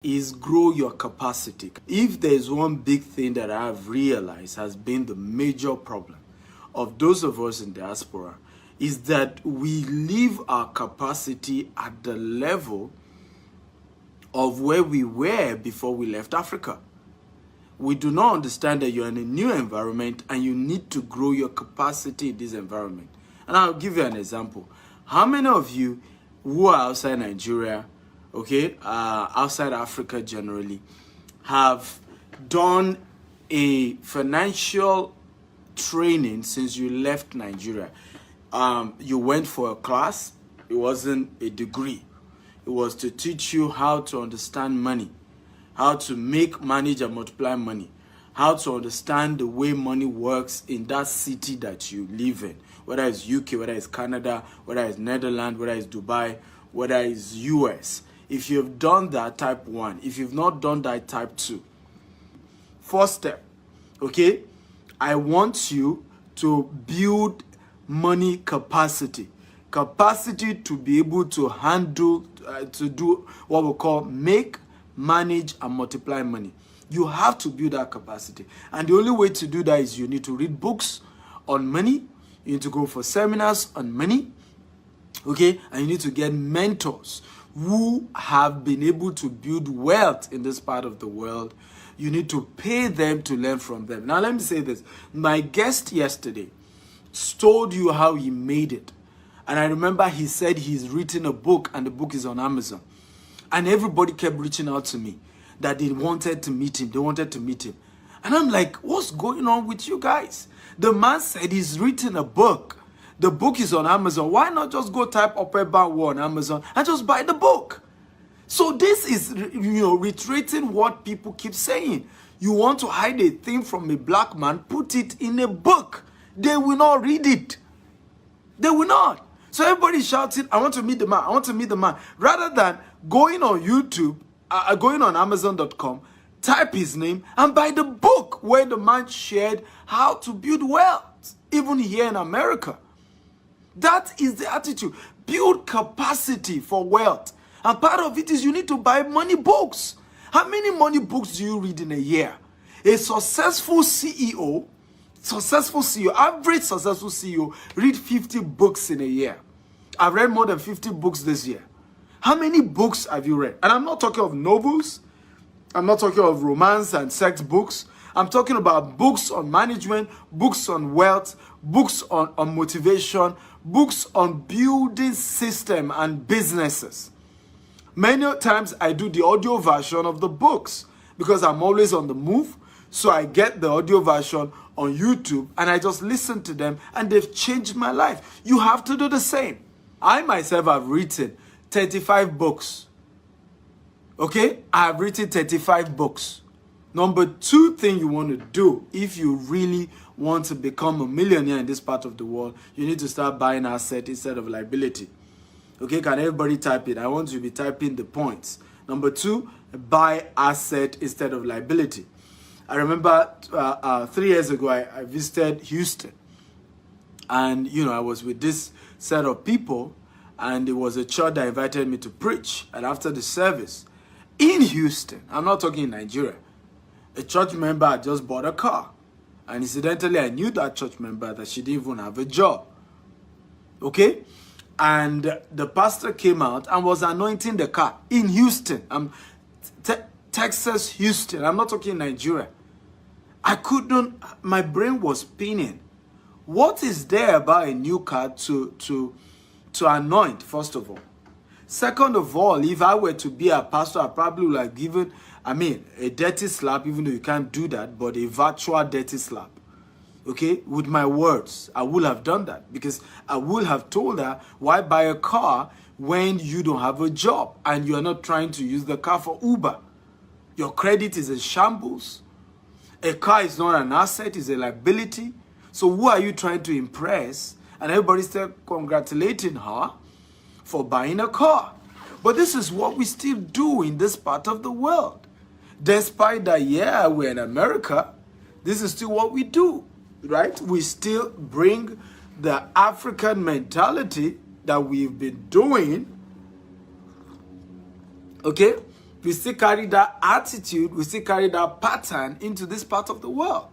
is grow your capacity. If there's one big thing that I have realized has been the major problem of those of us in diaspora, is that we leave our capacity at the level of where we were before we left Africa. We do not understand that you're in a new environment and you need to grow your capacity in this environment. And I'll give you an example. How many of you who are outside Nigeria, outside Africa generally, have done a financial training since you left Nigeria? You went for a class. It wasn't a degree. It was to teach you how to understand money, how to make, manage, and multiply money, how to understand the way money works in that city that you live in, whether it's UK, whether it's Canada, whether it's Netherlands, whether it's Dubai, whether it's US. If you've done that, type 1. If you've not done that, type 2. First step, okay? I want you to build money capacity. Capacity to be able to handle, to do what we call make, manage, and multiply money. You have to build that capacity. And the only way to do that is you need to read books on money. You need to go for seminars on money. Okay? And you need to get mentors who have been able to build wealth in this part of the world. You need to pay them to learn from them. Now, let me say this. My guest yesterday told you how he made it. And I remember he said he's written a book and the book is on Amazon. And everybody kept reaching out to me that they wanted to meet him. They wanted to meet him. And I'm like, what's going on with you guys? The man said he's written a book. The book is on Amazon. Why not just go type Upper Bound on Amazon and just buy the book? So this is, reiterating what people keep saying. You want to hide a thing from a black man, put it in a book. They will not read it. They will not. So everybody's shouting, I want to meet the man. I want to meet the man. Rather than going on YouTube, going on Amazon.com, type his name and buy the book where the man shared how to build wealth, even here in America. That is the attitude. Build capacity for wealth. And part of it is you need to buy money books. How many money books do you read in a year? A successful CEO, average successful CEO, read 50 books in a year. I've read more than 50 books this year. How many books have you read? And I'm not talking of novels. I'm not talking of romance and sex books. I'm talking about books on management, books on wealth, books on motivation, books on building system and businesses. Many times I do the audio version of the books because I'm always on the move. So I get the audio version on YouTube and I just listen to them and they've changed my life. You have to do the same. I myself have written 35 books. Okay? I have written 35 books. Number 2 thing you want to do if you really want to become a millionaire in this part of the world, you need to start buying asset instead of liability. Okay, can everybody type it? I want you to be typing the points. Number 2, buy asset instead of liability. I remember 3 years ago, I visited Houston. And, I was with this set of people. And it was a church that invited me to preach. And after the service, in Houston, I'm not talking in Nigeria, a church member had just bought a car. And incidentally, I knew that church member that she didn't even have a job. Okay? And the pastor came out and was anointing the car in Houston. Texas, Houston. I'm not talking Nigeria. My brain was spinning. What is there about a new car to anoint, first of all? Second of all, if I were to be a pastor, I probably would have given, a dirty slap, even though you can't do that, but a virtual dirty slap. Okay, with my words, I would have done that because I would have told her, why buy a car when you don't have a job and you're not trying to use the car for Uber? Your credit is in shambles. A car is not an asset, it's a liability. So who are you trying to impress? And everybody's still congratulating her for buying a car. But this is what we still do in this part of the world. Despite that, we're in America, this is still what we do. Right? We still bring the African mentality that we've been doing, okay, We still carry that attitude, we still carry that pattern into this part of the world.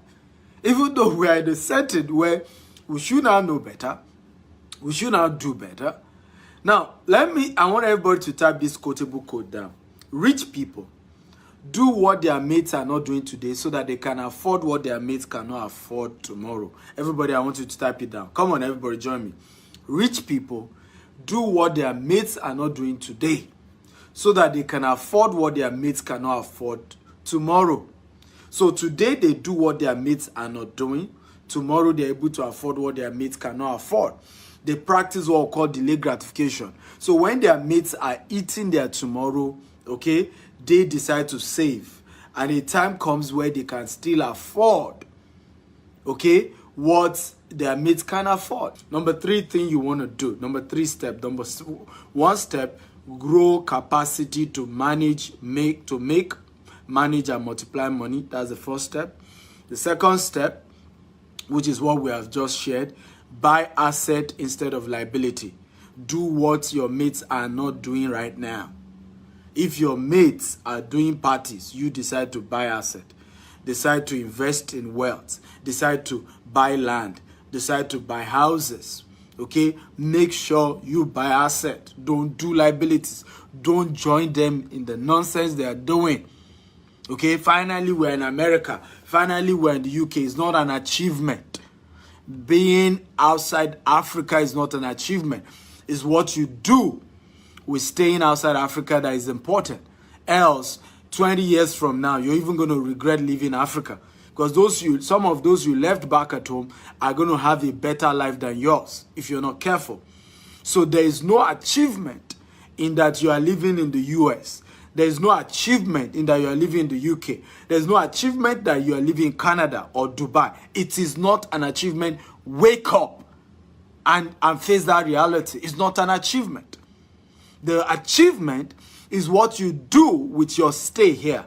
Even though we are in a setting where we should now know better, we should now do better. Now, I want everybody to type this quotable quote down. Rich people do what their mates are not doing today so that they can afford what their mates cannot afford tomorrow. Everybody, I want you to type it down. Come on, everybody, join me. Rich people do what their mates are not doing today so that they can afford what their mates cannot afford tomorrow. So today they do what their mates are not doing. Tomorrow they're able to afford what their mates cannot afford. They practice what we call delayed gratification. So when their mates are eating their tomorrow, okay, they decide to save. And a time comes where they can still afford, okay, what their mates can afford. Number 3 thing you want to do. Number 3 step. Number 1 step, grow capacity to manage, make, manage and multiply money. That's the first step. The second step, which is what we have just shared, buy asset instead of liability. Do what your mates are not doing right now. If your mates are doing parties, you decide to buy asset. Decide to invest in wealth. Decide to buy land. Decide to buy houses. Okay? Make sure you buy asset. Don't do liabilities. Don't join them in the nonsense they are doing. Okay? Finally, we're in America. Finally, we're in the UK. It's not an achievement. Being outside Africa is not an achievement. It's what you do with staying outside Africa that is important. Else, 20 years from now, you're even going to regret leaving Africa. Because some of those you left back at home are going to have a better life than yours if you're not careful. So there is no achievement in that you are living in the US. There is no achievement in that you are living in the UK. There is no achievement that you are living in Canada or Dubai. It is not an achievement. Wake up and face that reality. It's not an achievement. The achievement is what you do with your stay here.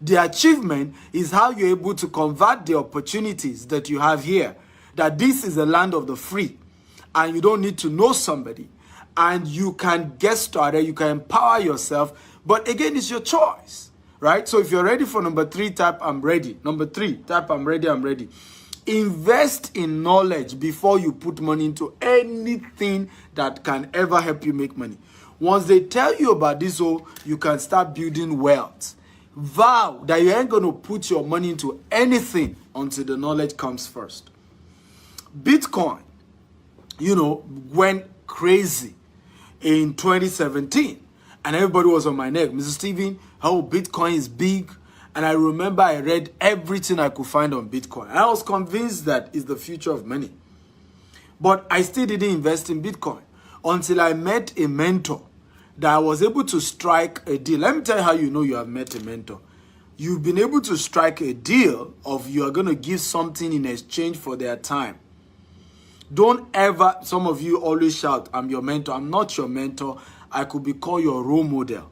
The achievement is how you're able to convert the opportunities that you have here. That this is the land of the free. And you don't need to know somebody. And you can get started. You can empower yourself. But again, it's your choice. Right? So if you're ready for number 3, type I'm ready. Number 3, type I'm ready, I'm ready. Invest in knowledge before you put money into anything that can ever help you make money. Once they tell you about this, you can start building wealth. Vow that you ain't going to put your money into anything until the knowledge comes first. Bitcoin, went crazy in 2017. And everybody was on my neck. Mr. Steven, how Bitcoin is big. And I remember I read everything I could find on Bitcoin. And I was convinced that it's the future of money. But I still didn't invest in Bitcoin until I met a mentor that I was able to strike a deal. Let me tell you how you know you have met a mentor. You've been able to strike a deal of you are going to give something in exchange for their time. Don't ever, some of you always shout, I'm your mentor. I'm not your mentor. I could be called your role model.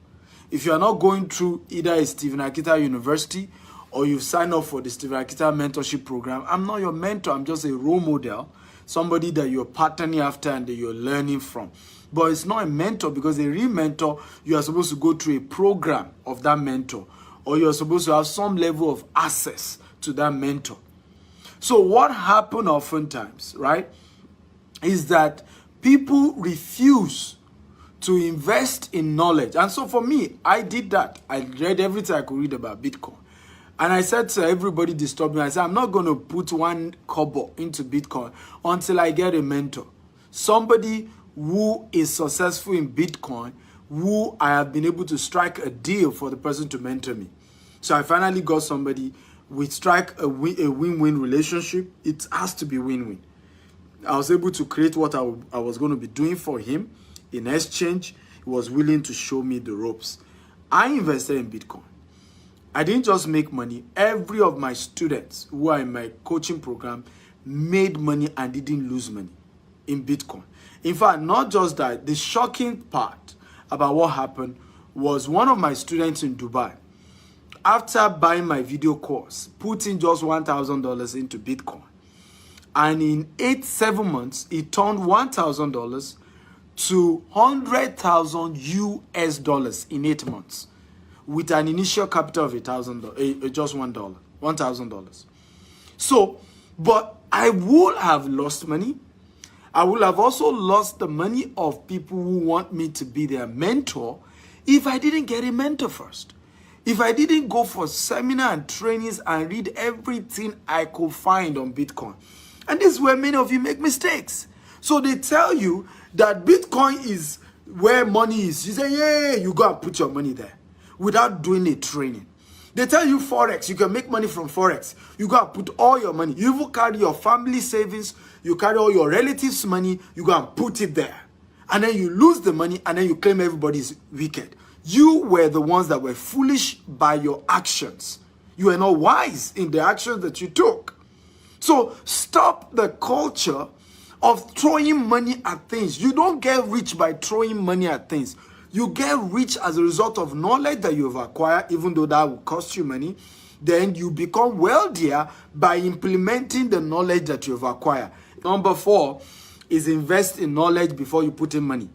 If you are not going through either a Stephen Akita University or you've signed up for the Stephen Akita mentorship program, I'm not your mentor. I'm just a role model, somebody that you're patterning after and that you're learning from. But it's not a mentor, because a real mentor, you are supposed to go through a program of that mentor, or you're supposed to have some level of access to that mentor. So what happened oftentimes, right, is that people refuse to invest in knowledge. And so for me, I did that. I read everything I could read about Bitcoin. And I said to everybody disturbed me, I said, I'm not going to put 1 kobo into Bitcoin until I get a mentor. Somebody who is successful in Bitcoin, who I have been able to strike a deal for the person to mentor me. So I finally got somebody. We strike a win-win relationship. It has to be win-win. I was able to create what I was going to be doing for him. In exchange, he was willing to show me the ropes. I invested in Bitcoin. I didn't just make money. Every of my students who are in my coaching program made money and didn't lose money in Bitcoin. In fact, not just that, the shocking part about what happened was one of my students in Dubai, after buying my video course, put in just $1,000 into Bitcoin. And in 7 months, he turned $1,000 to $100,000 US in 8 months. with an initial capital of $1,000, just $1,000. So, but I would have lost money. I would have also lost the money of people who want me to be their mentor if I didn't get a mentor first. If I didn't go for seminar and trainings and read everything I could find on Bitcoin. And this is where many of you make mistakes. So they tell you that Bitcoin is where money is. You say, yeah, you go and put your money there without doing a training. They tell you Forex, you can make money from Forex. You go and put all your money. You even carry your family savings, you carry all your relatives' money, you go and put it there. And then you lose the money and then you claim everybody's wicked. You were the ones that were foolish by your actions. You were not wise in the actions that you took. So stop the culture of throwing money at things. You don't get rich by throwing money at things. You get rich as a result of knowledge that you've acquired, even though that will cost you money. Then you become wealthier by implementing the knowledge that you've acquired. Number 4 is invest in knowledge before you put in money.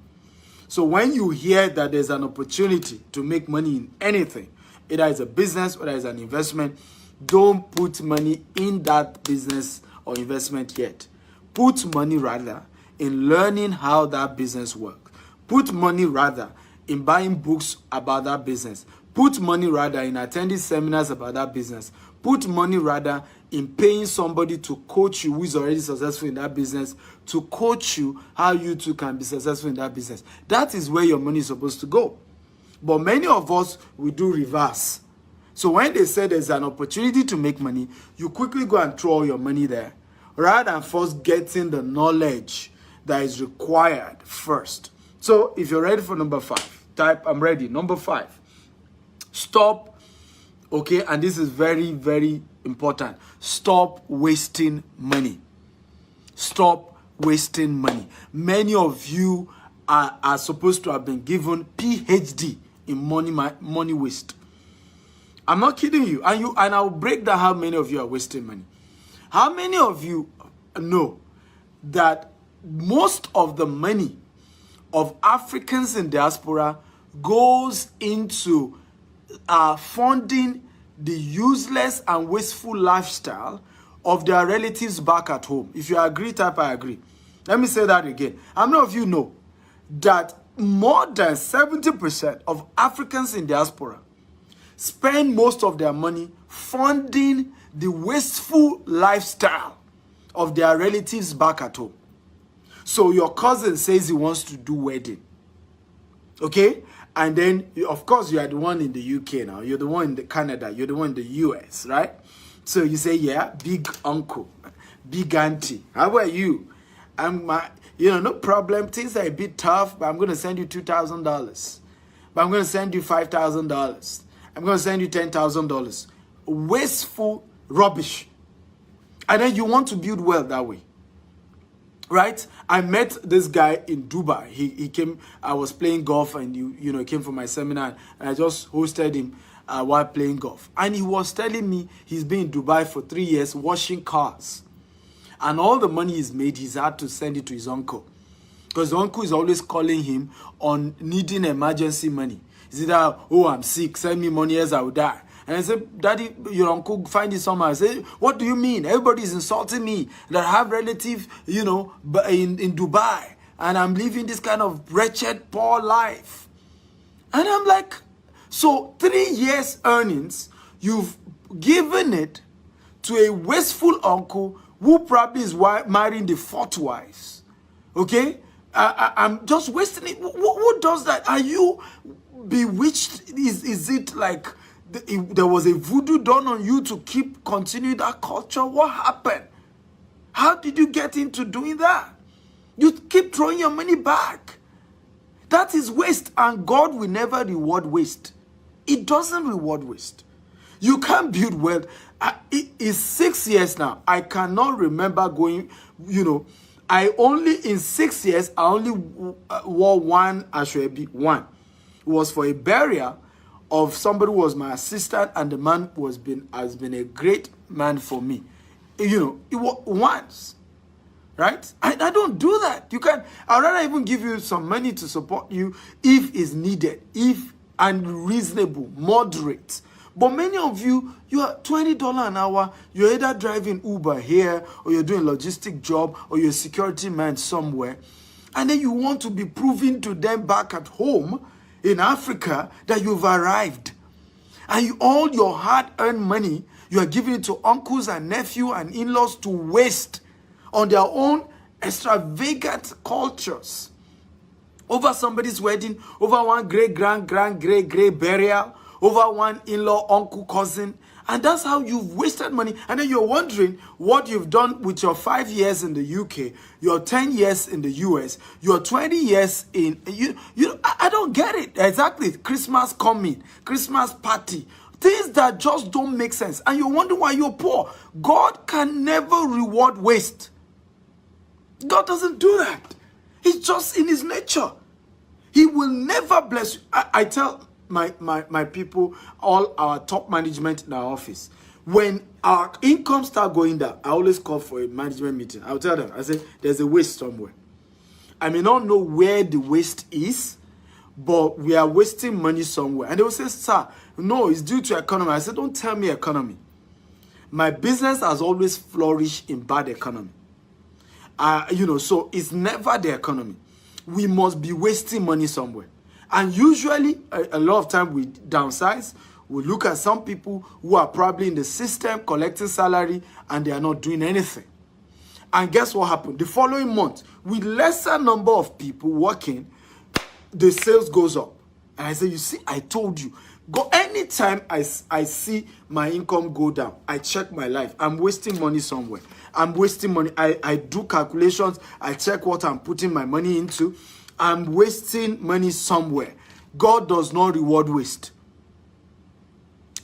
So when you hear that there's an opportunity to make money in anything, either it's a business or it's an investment, don't put money in that business or investment yet. Put money rather in learning how that business works. Put money rather in buying books about that business. Put money rather in attending seminars about that business. Put money rather in paying somebody to coach you who is already successful in that business, to coach you how you too can be successful in that business. That is where your money is supposed to go. But many of us, we do reverse. So when they say there's an opportunity to make money, you quickly go and throw all your money there, rather than first getting the knowledge that is required first. So if you're ready for number 5, type I'm ready. Number 5, stop, okay, and this is very, very important. Stop wasting money. Stop wasting money. Many of you are supposed to have been given PhD in money waste. I'm not kidding you. And I'll break down how many of you are wasting money. How many of you know that most of the money of Africans in diaspora goes into funding the useless and wasteful lifestyle of their relatives back at home? If you agree, type I agree. Let me say that again. How many of you know that more than 70% of Africans in diaspora spend most of their money funding the wasteful lifestyle of their relatives back at home? So your cousin says he wants to do wedding, okay? And then, of course, you are the one in the UK now. You're the one in the Canada. You're the one in the US, right? So you say, yeah, big uncle, big auntie. How about you? No problem. Things are a bit tough, but I'm going to send you $2,000. But I'm going to send you $5,000. I'm going to send you $10,000. Wasteful rubbish. And then you want to build wealth that way. Right? I met this guy in Dubai. He came, I was playing golf, and he came for my seminar, and I just hosted him while playing golf. And he was telling me he's been in Dubai for 3 years washing cars. And all the money he's made, he's had to send it to his uncle. Because the uncle is always calling him on needing emergency money. He said, oh, I'm sick, send me money else I will die. And I said, Daddy, your uncle find it somewhere. I said, what do you mean? Everybody's insulting me that I have relatives, in Dubai. And I'm living this kind of wretched, poor life. And I'm like, so 3 years earnings, you've given it to a wasteful uncle who probably is marrying the 4th wives. Okay? I'm just wasting it. Who does that? Are you bewitched? Is it like there was a voodoo done on you to continue that culture? What happened? How did you get into doing that? You keep throwing your money back. That is waste, and God will never reward waste. It doesn't reward waste. You can't build wealth. It's 6 years now. I cannot remember going, in 6 years, I only wore one Ashwebi, one. It was for a burial of somebody who was my assistant, and the man has been a great man for me. It was once, right? I don't do that. I'd rather even give you some money to support you if it's needed, if and reasonable, moderate. But many of you, you are $20 an hour. You're either driving Uber here, or you're doing a logistic job, or you're a security man somewhere. And then you want to be proving to them back at home in Africa that you've arrived. And all your hard-earned money, you are giving it to uncles and nephews and in-laws to waste on their own extravagant cultures. Over somebody's wedding, over one great burial, over one in-law, uncle, cousin. And that's how you've wasted money. And then you're wondering what you've done with your 5 years in the UK, your 10 years in the US, your 20 years in... I don't get it. Exactly. Christmas coming, Christmas party. Things that just don't make sense. And you wonder why you're poor. God can never reward waste. God doesn't do that. It's just in his nature. He will never bless you. I tell my people, all our top management in our office, when our income start going down, I always call for a management meeting. I'll tell them, I say, there's a waste somewhere. I may not know where the waste is, but we are wasting money somewhere. And they will say, sir, no, it's due to economy. I said, don't tell me economy. My business has always flourished in bad economy. So it's never the economy. We must be wasting money somewhere. And usually, a lot of time we downsize. We look at some people who are probably in the system collecting salary and they are not doing anything. And guess what happened? The following month, with lesser number of people working, the sales goes up. And I say, you see, I told you. Go anytime I see my income go down, I check my life. I'm wasting money somewhere. I'm wasting money. I do calculations. I check what I'm putting my money into. I'm wasting money somewhere. God does not reward waste.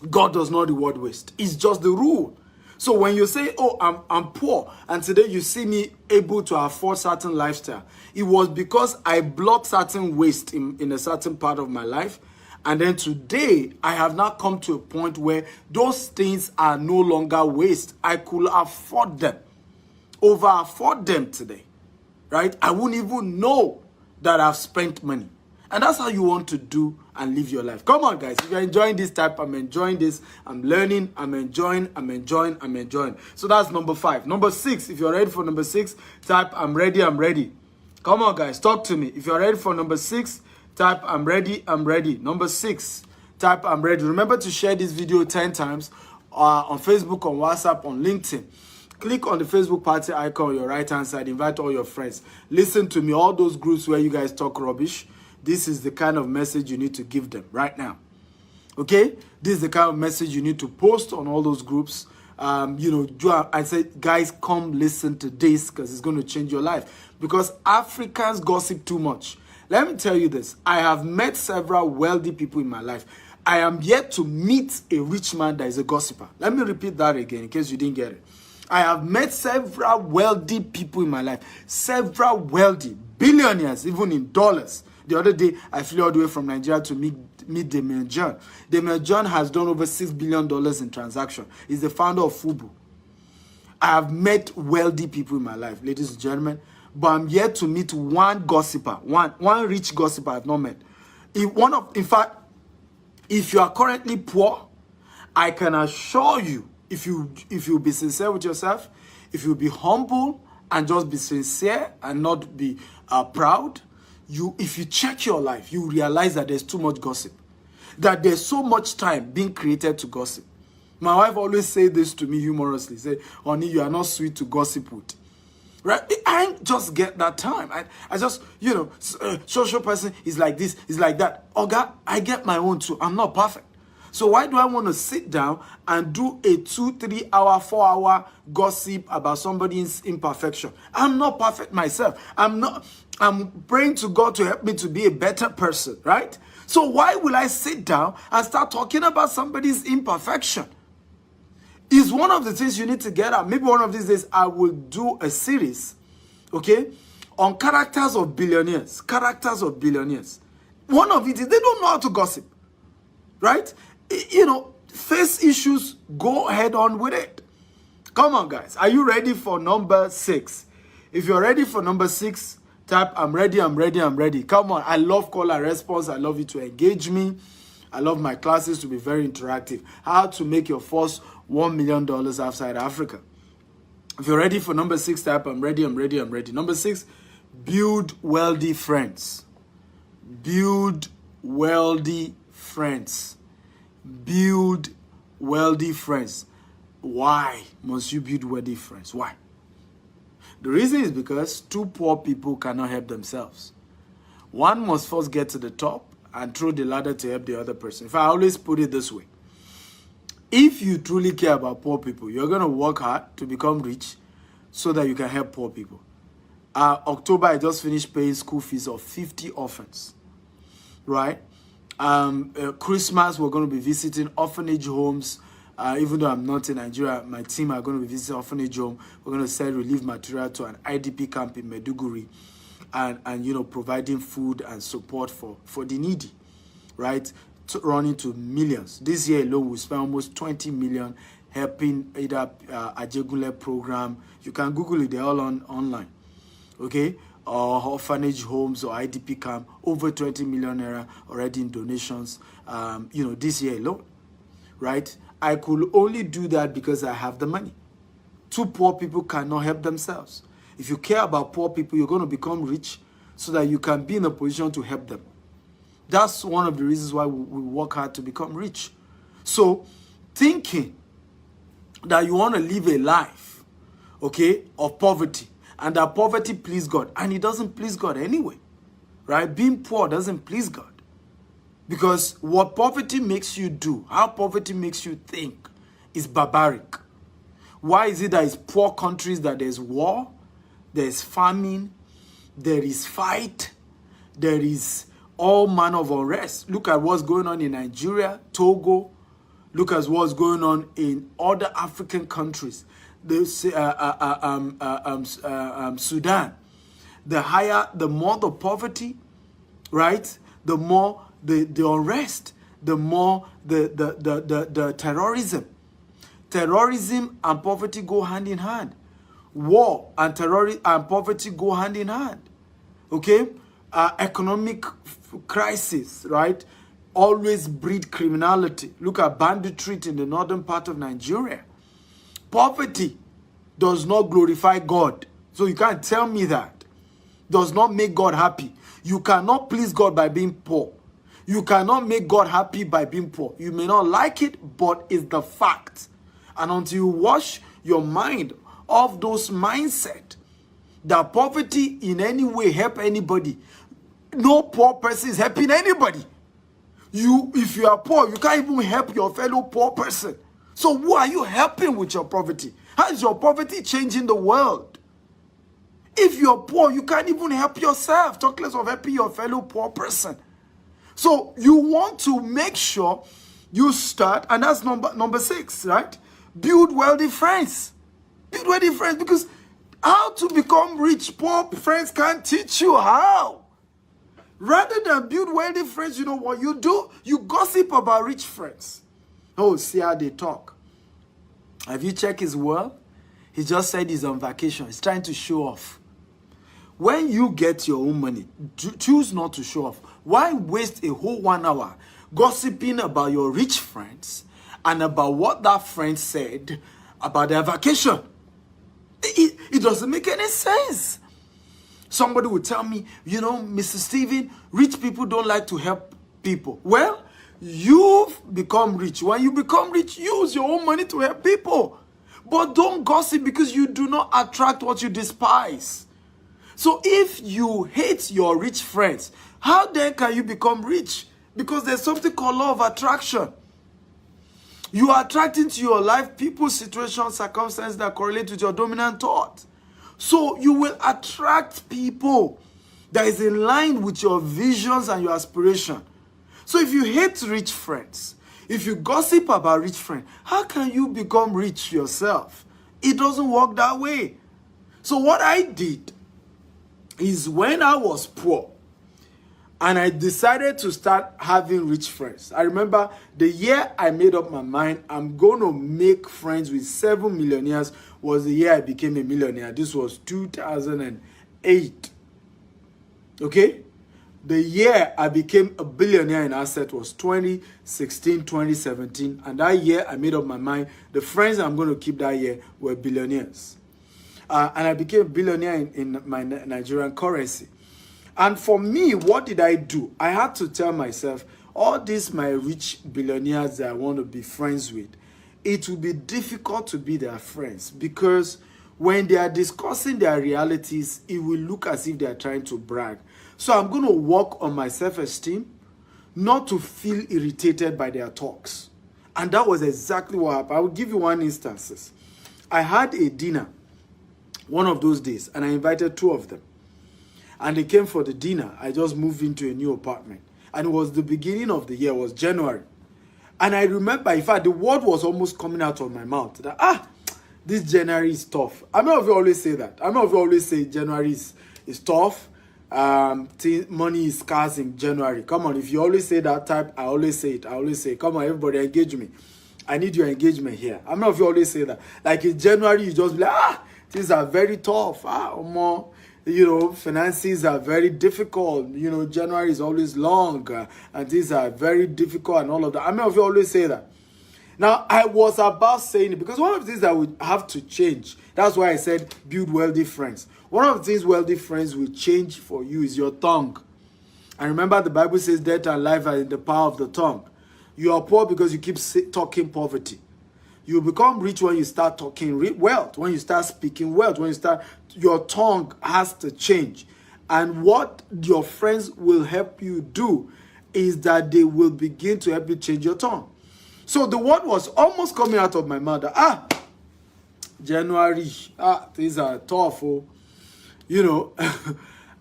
God does not reward waste. It's just the rule. So when you say, oh, I'm poor, and today you see me able to afford certain lifestyle, it was because I blocked certain waste in a certain part of my life. And then today, I have now come to a point where those things are no longer waste. I could afford them, over afford them today, right? I wouldn't even know that I've spent money. And that's how you want to do and live your life. Come on, guys. If you're enjoying this type, I'm enjoying this. I'm learning. I'm enjoying. So that's number 5. Number 6, if you're ready for number 6, type, I'm ready. Come on, guys. Talk to me. If you're ready for number 6, type, I'm ready. Number 6, type, I'm ready. Remember to share this video 10 times on Facebook, on WhatsApp, on LinkedIn. Click on the Facebook party icon on your right-hand side. Invite all your friends. Listen to me. All those groups where you guys talk rubbish, this is the kind of message you need to give them right now. Okay? This is the kind of message you need to post on all those groups. I say, guys, come listen to this because it's going to change your life. Because Africans gossip too much. Let me tell you this. I have met several wealthy people in my life. I am yet to meet a rich man that is a gossiper. Let me repeat that again in case you didn't get it. I have met several wealthy people in my life. Several wealthy, billionaires, even in dollars. The other day, I flew all the way from Nigeria to meet Damien John. Damien John has done over $6 billion in transaction. He's the founder of Fubu. I have met wealthy people in my life, ladies and gentlemen. But I'm yet to meet one gossiper, one rich gossiper I've not met. In fact, if you are currently poor, I can assure you, if you be sincere with yourself, if you be humble and just be sincere and not be proud, if you check your life, you realize that there's too much gossip, that there's so much time being created to gossip. My wife always say this to me humorously, say, honey, you are not sweet to gossip with. Right? I ain't just get that time. I just, social person is like this, is like that. Oh God, I get my own too. I'm not perfect. So why do I want to sit down and do a 2, 3 hour, 4 hour gossip about somebody's imperfection? I'm not perfect myself. I'm praying to God to help me to be a better person, right? So why will I sit down and start talking about somebody's imperfection? Is one of the things you need to get out. Maybe one of these days I will do a series, okay, on characters of billionaires. Characters of billionaires. One of it is they don't know how to gossip, right? Face issues, go head on with it. Come on, guys. Are you ready for number 6? If you're ready for number 6, type, I'm ready. Come on. I love call and response. I love you to engage me. I love my classes to be very interactive. How to make your first $1 million outside Africa. If you're ready for number 6, type I'm ready, I'm ready, I'm ready. Number 6, build wealthy friends. Build wealthy friends. Build wealthy friends. Why must you build wealthy friends? Why? The reason is because 2 poor people cannot help themselves. One must first get to the top and throw the ladder to help the other person. If I always put it this way, if you truly care about poor people, you're going to work hard to become rich so that you can help poor people. October, I just finished paying school fees of 50 orphans, right? Christmas, we're going to be visiting orphanage homes. Even though I'm not in Nigeria, my team are going to be visiting orphanage home. We're going to sell relief material to an IDP camp in Maiduguri, and you know, providing food and support for the needy, right? Running to millions. This year alone, we spent almost 20 million helping either Ajegunle program. You can Google it; they're all online. Okay, or orphanage homes or IDP camp. Over 20 million naira already in donations. You know, this year alone, right? I could only do that because I have the money. 2 poor people cannot help themselves. If you care about poor people, you're going to become rich so that you can be in a position to help them. That's one of the reasons why we work hard to become rich. So, thinking that you want to live a life, okay, of poverty, and that poverty please God, and it doesn't please God anyway, right? Being poor doesn't please God. Because what poverty makes you do, how poverty makes you think, is barbaric. Why is it that it's poor countries that there's war, there's famine, there is fight, there is all manner of unrest? Look at what's going on in Nigeria, Togo. Look at what's going on in other African countries. Sudan. The more the poverty, right? The more the unrest, the more the terrorism. Terrorism and poverty go hand in hand. War and terrorism and poverty go hand in hand. Okay? Economic crisis, right? Always breed criminality. Look at banditry in the northern part of Nigeria. Poverty does not glorify God. So you can't tell me that. Does not make God happy. You cannot please God by being poor. You cannot make God happy by being poor. You may not like it, but it's the fact. And until you wash your mind of those mindset that poverty in any way help anybody, no poor person is helping anybody. If you are poor, you can't even help your fellow poor person. So who are you helping with your poverty? How is your poverty changing the world? If you're poor, you can't even help yourself. Talk less of helping your fellow poor person. So you want to make sure you start, and that's number 6, right? Build wealthy friends. Build wealthy friends, because how to become rich, poor friends can't teach you how. Rather than build wealthy friends, you know what you do? You gossip about rich friends. Oh, see how they talk. Have you checked his world? He just said he's on vacation. He's trying to show off. When you get your own money, choose not to show off. Why waste a whole 1 hour gossiping about your rich friends and about what that friend said about their vacation? It doesn't make any sense. Somebody would tell me, you know, Mr. Steven, rich people don't like to help people. Well, you've become rich. When you become rich, use your own money to help people. But don't gossip, because you do not attract what you despise. So if you hate your rich friends, how then can you become rich? Because there's something called law of attraction. You are attracting to your life people, situations, circumstances that correlate with your dominant thought. So you will attract people that is in line with your visions and your aspiration. So if you hate rich friends, if you gossip about rich friends, how can you become rich yourself? It doesn't work that way. So what I did is, when I was poor and I decided to start having rich friends, I remember the year I made up my mind I'm going to make friends with 7 millionaires was the year I became a millionaire. This was 2008. Okay? The year I became a billionaire in asset was 2016, 2017. And that year I made up my mind. The friends I'm going to keep that year were billionaires. And I became a billionaire in my Nigerian currency. And for me, what did I do? I had to tell myself, all these my rich billionaires that I want to be friends with, it will be difficult to be their friends, because when they are discussing their realities, it will look as if they are trying to brag. So I'm going to work on my self-esteem, not to feel irritated by their talks. And that was exactly what happened. I will give you one instance. I had a dinner one of those days, and I invited 2 of them. And they came for the dinner. I just moved into a new apartment. And it was the beginning of the year, it was January. And I remember, in fact, the word was almost coming out of my mouth that, this January is tough. I know if you always say that. I know if you always say January is tough. Money is scarce in January. Come on, if you always say that type, I always say it. I always say, come on, everybody, engage me. I need your engagement here. I'm not if you always say that. Like in January, you just be like, things are very tough. More, finances are very difficult. January is always long, and things are very difficult and all of that. I mean, if you always say that. Now, I was about saying it because one of the things that we have to change, that's why I said build wealthy friends. One of the things wealthy friends will change for you is your tongue. And remember, the Bible says death and life are in the power of the tongue. You are poor because you keep talking poverty. You become rich when you start talking wealth, when you start speaking wealth, your tongue has to change. And what your friends will help you do is that they will begin to help you change your tongue. So the word was almost coming out of my mouth. January, things are tough.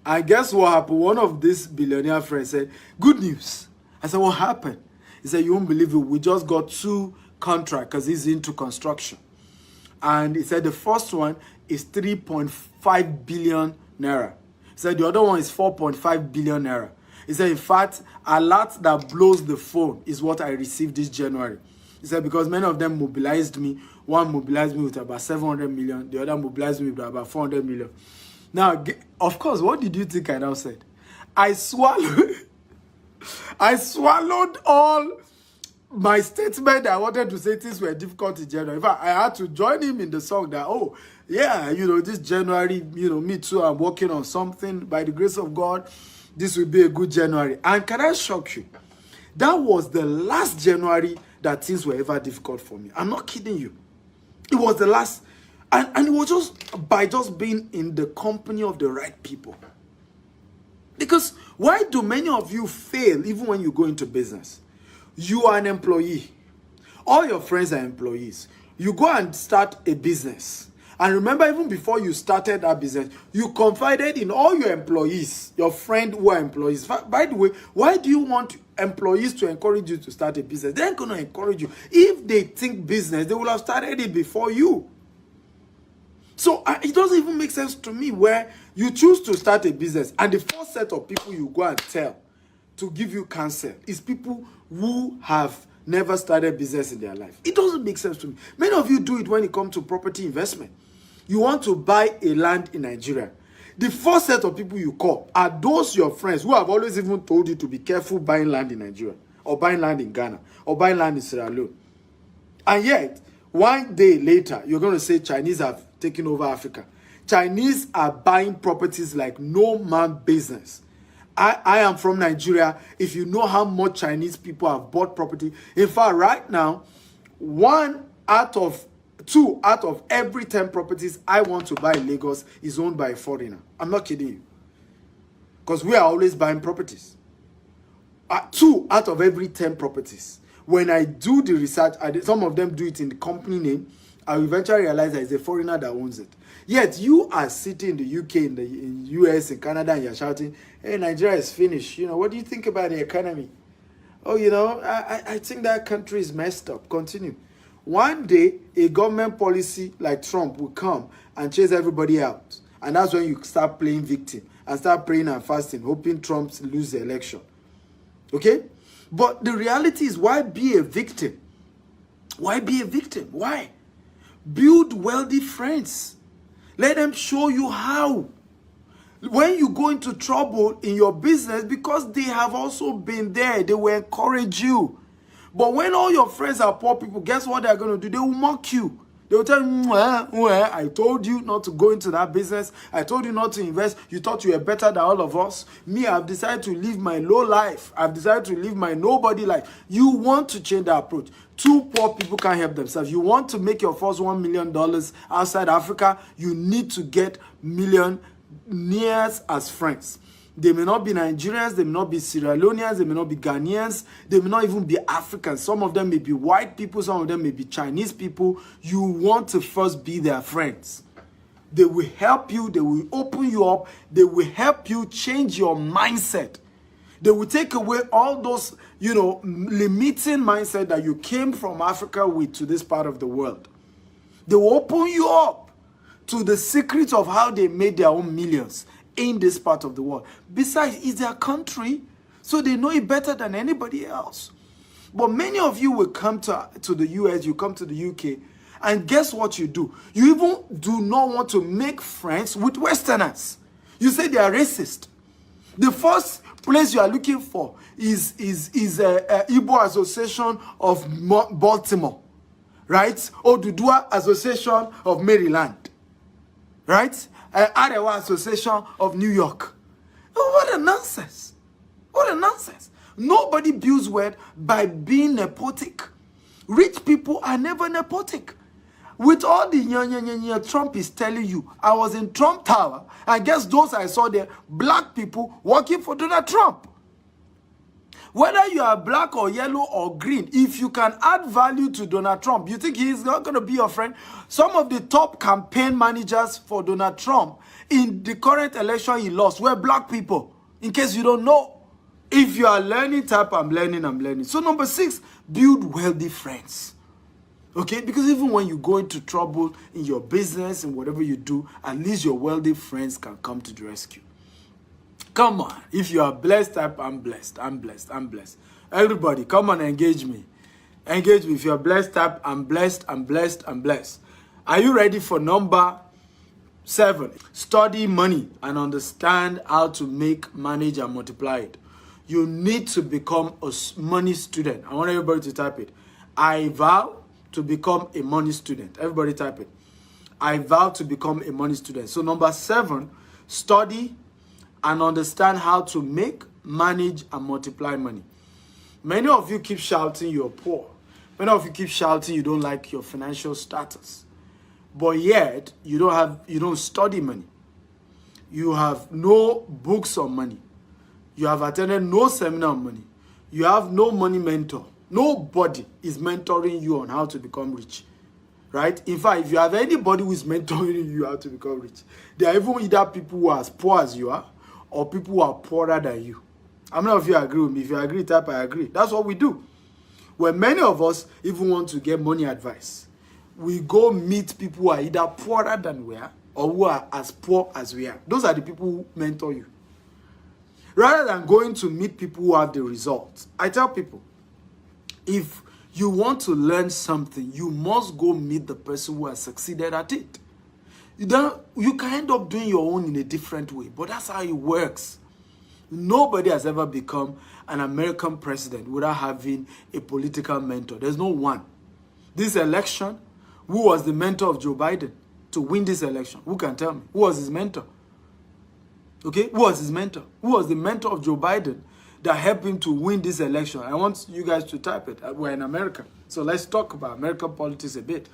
I guess what happened? One of these billionaire friends said, good news. I said, what happened? He said, you won't believe it. We just got 2 contracts because he's into construction. And he said the first one is 3.5 billion naira. He said the other one is 4.5 billion naira. He said, in fact, a lot that blows the phone is what I received this January. He said, because many of them mobilized me. One mobilized me with about 700 million. The other mobilized me with about 400 million. Now, of course, what did you think I now said? I swallowed all my statement that I wanted to say things were difficult in January. In fact, I had to join him in the song that, this January, me too, I'm working on something. By the grace of God, this will be a good January. And can I shock you? That was the last January that things were ever difficult for me. I'm not kidding you. It was the last. And it was just by just being in the company of the right people. Because why do many of you fail even when you go into business? You are an employee. All your friends are employees. You go and start a business. And remember, even before you started that business, you confided in all your employees, your friends who are employees. By the way, why do you want employees to encourage you to start a business? They're going to encourage you. If they think business, they will have started it before you. So it doesn't even make sense to me where you choose to start a business and the first set of people you go and tell to give you counsel is people who have never started business in their life. It doesn't make sense to me. Many of you do it when it comes to property investment. You want to buy a land in Nigeria. The first set of people you call are those your friends who have always even told you to be careful buying land in Nigeria or buying land in Ghana or buying land in Sierra Leone. And yet, one day later, you're going to say Chinese have taken over Africa. Chinese are buying properties like no man business. I am from Nigeria. If you know how much Chinese people have bought property, in fact, right now, 2 out of every 10 properties I want to buy in Lagos is owned by a foreigner. I'm not kidding you. Because we are always buying properties. 2 out of every 10 properties. When I do the research, some of them do it in the company name. I will eventually realize that it's a foreigner that owns it. Yet you are sitting in the UK, in the US, in Canada, and you're shouting, hey, Nigeria is finished. What do you think about the economy? Oh, I think that country is messed up. Continue. One day, a government policy like Trump will come and chase everybody out. And that's when you start playing victim and start praying and fasting, hoping Trump loses the election. Okay? But the reality is, why be a victim? Why be a victim? Why? Build wealthy friends. Let them show you how. When you go into trouble in your business, because they have also been there, they will encourage you. But when all your friends are poor people, guess what they're going to do? They will mock you. They will tell you, I told you not to go into that business. I told you not to invest. You thought you were better than all of us. Me, I've decided to live my low life. I've decided to live my nobody life. You want to change that approach. Two poor people can't help themselves. You want to make your first $1 million outside Africa, you need to get millionaires as friends. They may not be Nigerians, they may not be Sierra Leoneans, they may not be Ghanaians, they may not even be Africans. Some of them may be white people, some of them may be Chinese people. You want to first be their friends. They will help you, they will open you up, they will help you change your mindset. They will take away all those, limiting mindset that you came from Africa with to this part of the world. They will open you up to the secrets of how they made their own millions in this part of the world. Besides, it's their country, so they know it better than anybody else. But many of you will come to the US, you come to the UK, and guess what you do? You even do not want to make friends with Westerners. You say they are racist. The first place you are looking for is Igbo Association of Baltimore, right? Oduduwa Association of Maryland, right? Arewa Association of New York. Oh, what a nonsense. What a nonsense. Nobody builds wealth by being nepotic. Rich people are never nepotic. With all the Trump is telling you, I was in Trump Tower, and guess those I saw there, black people working for Donald Trump. Whether you are black or yellow or green, if you can add value to Donald Trump, you think he's not going to be your friend? Some of the top campaign managers for Donald Trump in the current election he lost were black people, in case you don't know. If you are learning, type I'm learning. So number 6, build wealthy friends. Okay, because even when you go into trouble in your business and whatever you do, at least your wealthy friends can come to the rescue. Come on. If you are blessed, type I'm blessed. Everybody, come on, engage me. Engage me. If you are blessed, type I'm blessed. Are you ready for number 7? Study money and understand how to make, manage, and multiply it. You need to become a money student. I want everybody to type it. I vow to become a money student. Everybody type it. I vow to become a money student. So number 7, study and understand how to make, manage, and multiply money. Many of you keep shouting you're poor. Many of you keep shouting you don't like your financial status. But yet, you don't study money. You have no books on money. You have attended no seminar on money. You have no money mentor. Nobody is mentoring you on how to become rich. Right? In fact, if you have anybody who is mentoring you how to become rich, they are even either people who are as poor as you are, or people who are poorer than you. How many of you agree with me? If you agree, type I agree. That's what we do. When many of us even want to get money advice, we go meet people who are either poorer than we are or who are as poor as we are. Those are the people who mentor you. Rather than going to meet people who have the results, I tell people, if you want to learn something, you must go meet the person who has succeeded at it. You can end up doing your own in a different way, but that's how it works. Nobody has ever become an American president without having a political mentor. There's no one. This election, who was the mentor of Joe Biden to win this election? Who can tell me? Who was his mentor? Okay, who was his mentor? Who was the mentor of Joe Biden that helped him to win this election? I want you guys to type it. We're in America, so let's talk about American politics a bit.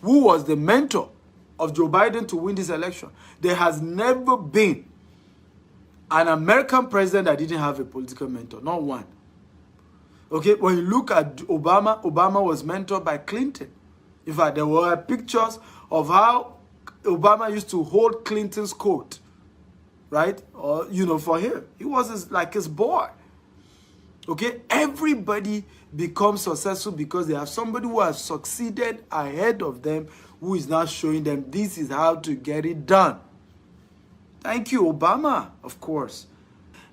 Who was the mentor of Joe Biden to win this election? There has never been an American president that didn't have a political mentor. Not one. Okay, when you look at Obama, Obama was mentored by Clinton. In fact, there were pictures of how Obama used to hold Clinton's coat, right? Or, for him. He was like his boy. Okay, everybody becomes successful because they have somebody who has succeeded ahead of them, who is now showing them this is how to get it done. Thank you, Obama, of course.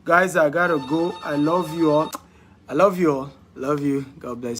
Guys, I gotta go. I love you all. Love you. God bless.